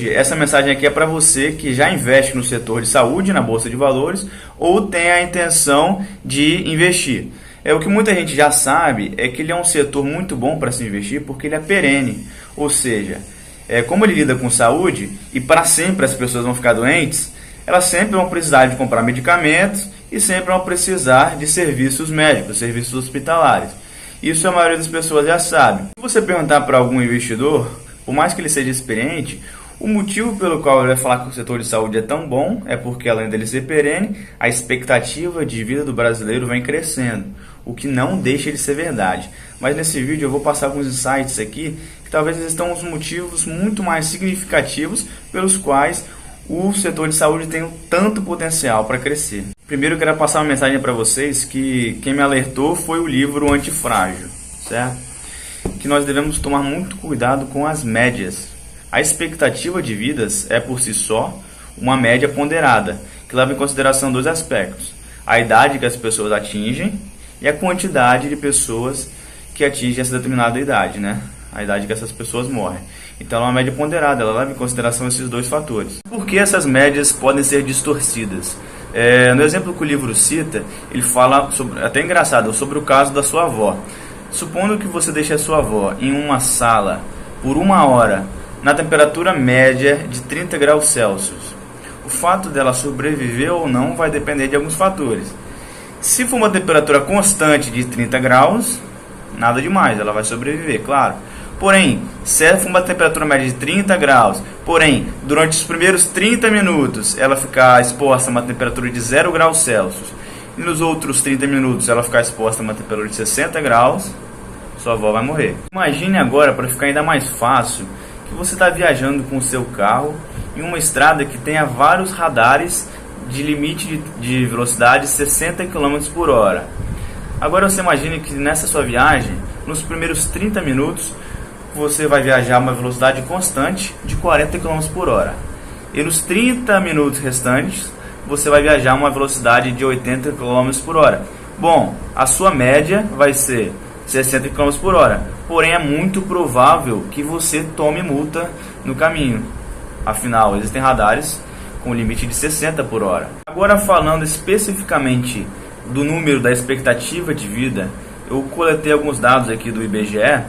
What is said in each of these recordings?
Essa mensagem aqui é para você que já investe no setor de saúde, na Bolsa de Valores, ou tem a intenção de investir. O que muita gente já sabe é que ele é um setor muito bom para se investir porque ele é perene, ou seja, como ele lida com saúde e para sempre as pessoas vão ficar doentes, elas sempre vão precisar de comprar medicamentos e sempre vão precisar de serviços médicos, serviços hospitalares. Isso a maioria das pessoas já sabe. Se você perguntar para algum investidor, por mais que ele seja experiente, o motivo pelo qual ele vai falar que o setor de saúde é tão bom é porque, além dele ser perene, a expectativa de vida do brasileiro vem crescendo, o que não deixa de ser verdade. Mas nesse vídeo eu vou passar alguns insights aqui que talvez existam uns motivos muito mais significativos pelos quais o setor de saúde tem tanto potencial para crescer. Primeiro eu quero passar uma mensagem para vocês que quem me alertou foi o livro Antifrágil, certo? Que nós devemos tomar muito cuidado com as médias. A expectativa de vidas é por si só uma média ponderada, que leva em consideração dois aspectos: a idade que as pessoas atingem e a quantidade de pessoas que atingem essa determinada idade, né? A idade que essas pessoas morrem. Então ela é uma média ponderada, ela leva em consideração esses dois fatores. Por que essas médias podem ser distorcidas? No exemplo que o livro cita, ele fala, até engraçado, sobre o caso da sua avó. Supondo que você deixe a sua avó em uma sala por 1 hora, na temperatura média de 30 graus Celsius. O fato dela sobreviver ou não vai depender de alguns fatores. Se for uma temperatura constante de 30 graus, nada demais, ela vai sobreviver, claro. Porém, se for uma temperatura média de 30 graus, porém, durante os primeiros 30 minutos ela ficar exposta a uma temperatura de 0 graus Celsius, e nos outros 30 minutos ela ficar exposta a uma temperatura de 60 graus, sua avó vai morrer. Imagine agora, para ficar ainda mais fácil, que você está viajando com o seu carro em uma estrada que tenha vários radares de limite de velocidade de 60 km por hora. Agora você imagine que nessa sua viagem, nos primeiros 30 minutos, você vai viajar a uma velocidade constante de 40 km por hora. E nos 30 minutos restantes, você vai viajar a uma velocidade de 80 km por hora. Bom, a sua média vai ser 60 km por hora. Porém, é muito provável que você tome multa no caminho. Afinal, existem radares com limite de 60 por hora. Agora, falando especificamente do número da expectativa de vida, eu coletei alguns dados aqui do IBGE.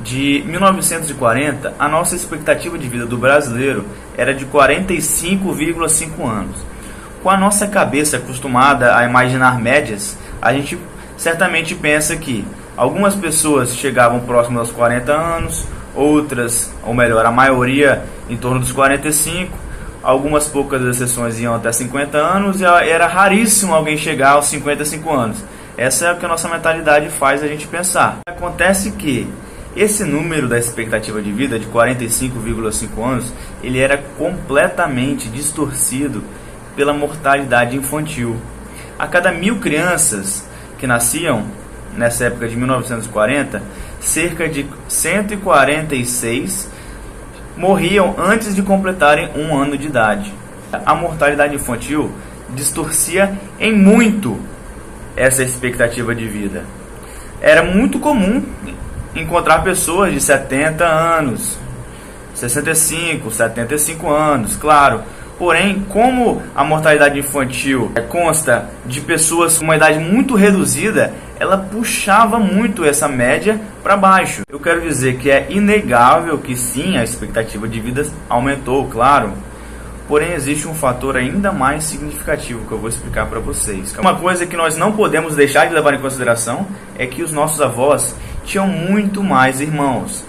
De 1940, a nossa expectativa de vida do brasileiro era de 45,5 anos. Com a nossa cabeça acostumada a imaginar médias, a gente certamente pensa que algumas pessoas chegavam próximo aos 40 anos, outras, ou melhor, a maioria em torno dos 45, algumas poucas exceções iam até 50 anos e era raríssimo alguém chegar aos 55 anos. Essa é o que a nossa mentalidade faz a gente pensar. Acontece que esse número da expectativa de vida de 45,5 anos, ele era completamente distorcido pela mortalidade infantil. A cada 1.000 crianças que nasciam nessa época de 1940, cerca de 146 morriam antes de completarem 1 ano de idade. A mortalidade infantil distorcia em muito essa expectativa de vida. Era muito comum encontrar pessoas de 70 anos, 65, 75 anos, claro. Porém, como a mortalidade infantil consta de pessoas com uma idade muito reduzida, ela puxava muito essa média para baixo. Eu quero dizer que é inegável que sim, a expectativa de vida aumentou, claro. Porém, existe um fator ainda mais significativo que eu vou explicar para vocês. Uma coisa que nós não podemos deixar de levar em consideração é que os nossos avós tinham muito mais irmãos.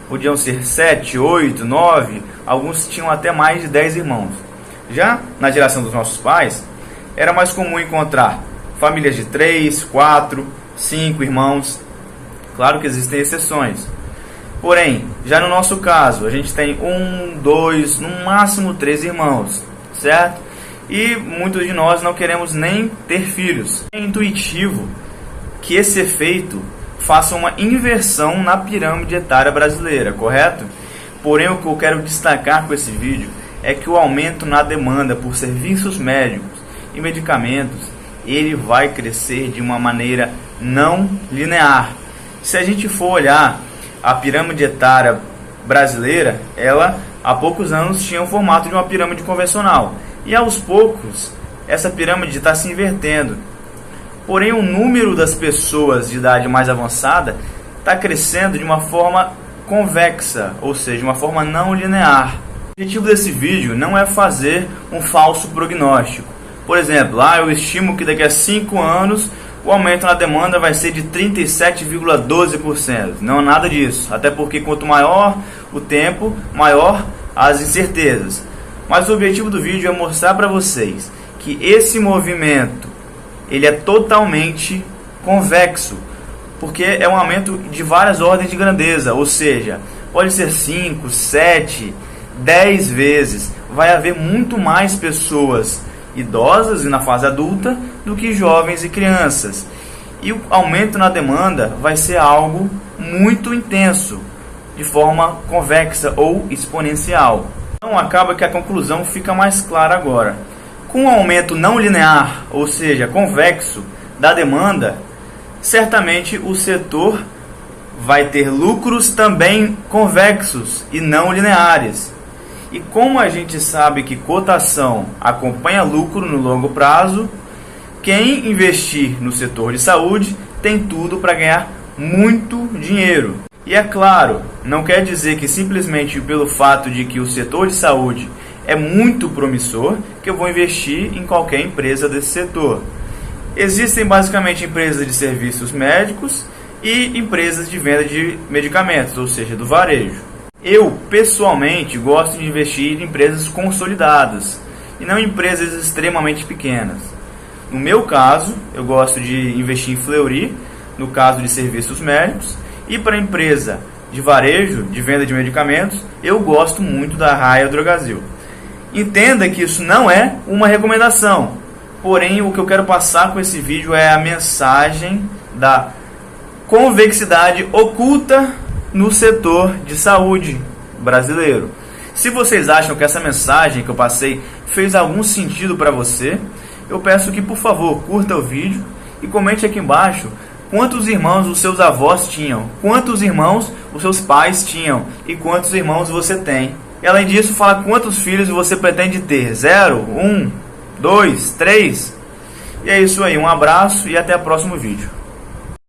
Podiam ser 7, 8, 9, alguns tinham até mais de 10 irmãos. Já na geração dos nossos pais, era mais comum encontrar famílias de 3, 4, 5 irmãos. Claro que existem exceções. Porém, já no nosso caso, a gente tem 1, 2, no máximo 3 irmãos, certo? E muitos de nós não queremos nem ter filhos. É intuitivo que esse efeito faça uma inversão na pirâmide etária brasileira, correto? Porém, o que eu quero destacar com esse vídeo é que o aumento na demanda por serviços médicos e medicamentos, ele vai crescer de uma maneira não linear. Se a gente for olhar a pirâmide etária brasileira, ela há poucos anos tinha o formato de uma pirâmide convencional. E aos poucos, essa pirâmide está se invertendo. Porém, o número das pessoas de idade mais avançada está crescendo de uma forma convexa, ou seja, de uma forma não linear. O objetivo desse vídeo não é fazer um falso prognóstico. Por exemplo, eu estimo que daqui a 5 anos o aumento na demanda vai ser de 37,12%. Não é nada disso, até porque quanto maior o tempo, maior as incertezas. Mas o objetivo do vídeo é mostrar para vocês que esse movimento ele é totalmente convexo, porque é um aumento de várias ordens de grandeza, ou seja, pode ser 5, 7, 10 vezes. Vai haver muito mais pessoas idosas e na fase adulta do que jovens e crianças. E o aumento na demanda vai ser algo muito intenso, de forma convexa ou exponencial. Então acaba que a conclusão fica mais clara agora. Com o aumento não linear, ou seja, convexo, da demanda, certamente o setor vai ter lucros também convexos e não lineares. E como a gente sabe que cotação acompanha lucro no longo prazo, quem investir no setor de saúde tem tudo para ganhar muito dinheiro. E é claro, não quer dizer que simplesmente pelo fato de que o setor de saúde é muito promissor que eu vou investir em qualquer empresa desse setor. Existem basicamente empresas de serviços médicos e empresas de venda de medicamentos, ou seja, do varejo. Eu, pessoalmente, gosto de investir em empresas consolidadas e não em empresas extremamente pequenas. No meu caso, eu gosto de investir em Fleury, no caso de serviços médicos, e para empresa de varejo, de venda de medicamentos, eu gosto muito da Raia Drogasil. Entenda que isso não é uma recomendação, porém o que eu quero passar com esse vídeo é a mensagem da convexidade oculta no setor de saúde brasileiro. Se vocês acham que essa mensagem que eu passei fez algum sentido para você, eu peço que, por favor, curta o vídeo e comente aqui embaixo quantos irmãos os seus avós tinham, quantos irmãos os seus pais tinham e quantos irmãos você tem. E além disso, fala quantos filhos você pretende ter. 0, 1, 2, 3? E é isso aí, um abraço e até o próximo vídeo.